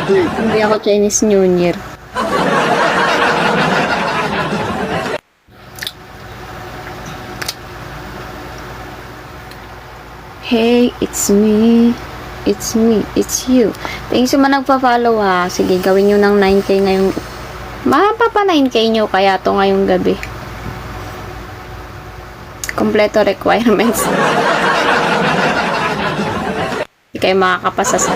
Hindi ako Chinese New Year. Hey, it's me. It's me. It's you. Thanks sa mga nagpa-follow ha. Sige, gawin nyo ng 9K ngayong... Mapapa 9K nyo kaya to ngayong gabi. Kompleto requirements. Hindi kayo makakapasa sa...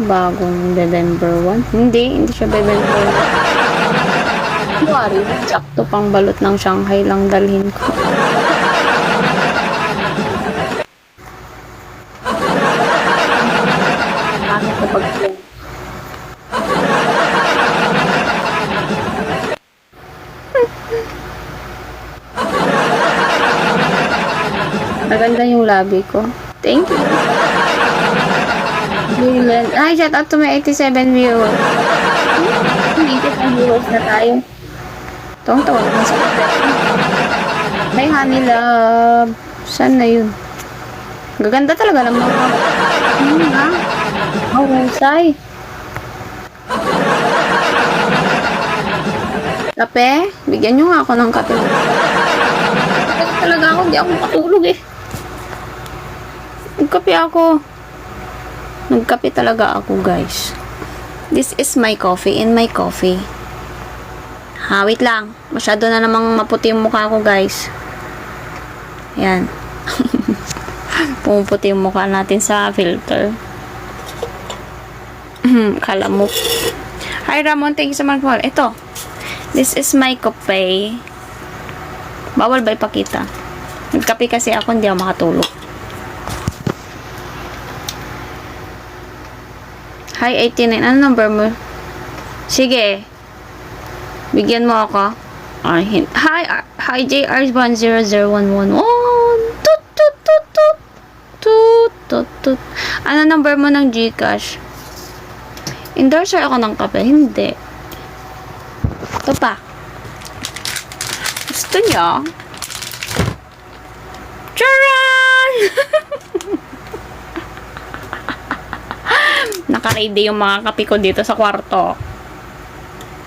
Bagong November 1. Hindi siya November 1. January. Sakto pang balot ng Shanghai lang dalhin ko. Ano ito pag-plan? Maganda yung labi ko. Thank you. Hi, shout out to my 87 viewers. 85 viewers na tayo. Tawang-tawa naman sa kapit. Hi, honey love. Saan na yun? Gaganda talaga ng mga... ha? Oh, husay. Kape? Bigyan nyo nga ako ng kape. Kape talaga ako. Hindi ako makatulog eh. Nagkape ako. Nagkape talaga ako, guys. This is my coffee and my coffee. Ha, wait lang. Masyado na namang maputi yung mukha ko, guys. Yan. Pumuputi yung mukha natin sa filter. Kala mo. Hi, Ramon. Thank you so much. Ito. This is my coffee. Bawal ba ipakita? Nagkape kasi ako, hindi ako makatulog. Hi, 89. Ano number mo? Sige. Bigyan mo ako. Hi, JR10011. Tut, tut, tut, tut. Tut, tut, tut. Ano number mo ng GCash? Endorser ako ng kape? Hindi. Ito pa. Gusto niya? Charan! Naka-ready yung mga kape ko dito sa kwarto.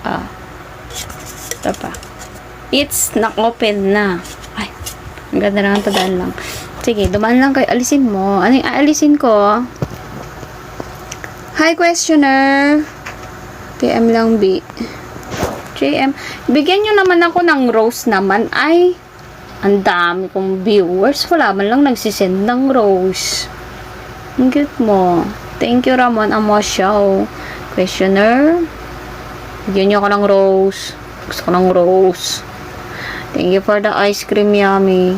Ito pa. It's na-open na. Ay, ang ganda lang. Tadaan lang. Sige, dumaan lang kayo. Alisin mo. Ano yung aalisin ko? Hi, questioner. PM lang, B. JM. Bigyan nyo naman ako ng rose naman. Ay, ang dami kong viewers. Wala man lang nagsisend ng rose. Ang cute mo. Thank you, Ramon Amosyo. Questioner. Bigyan nyo ako ng rose. Gusto ko ng rose. Thank you for the ice cream, yummy.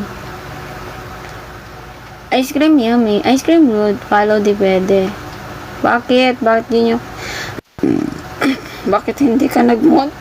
Ice cream, yummy. Ice cream good. Follow di pwede. Bakit? Bakit di nyo? Bakit hindi ka nag-mod?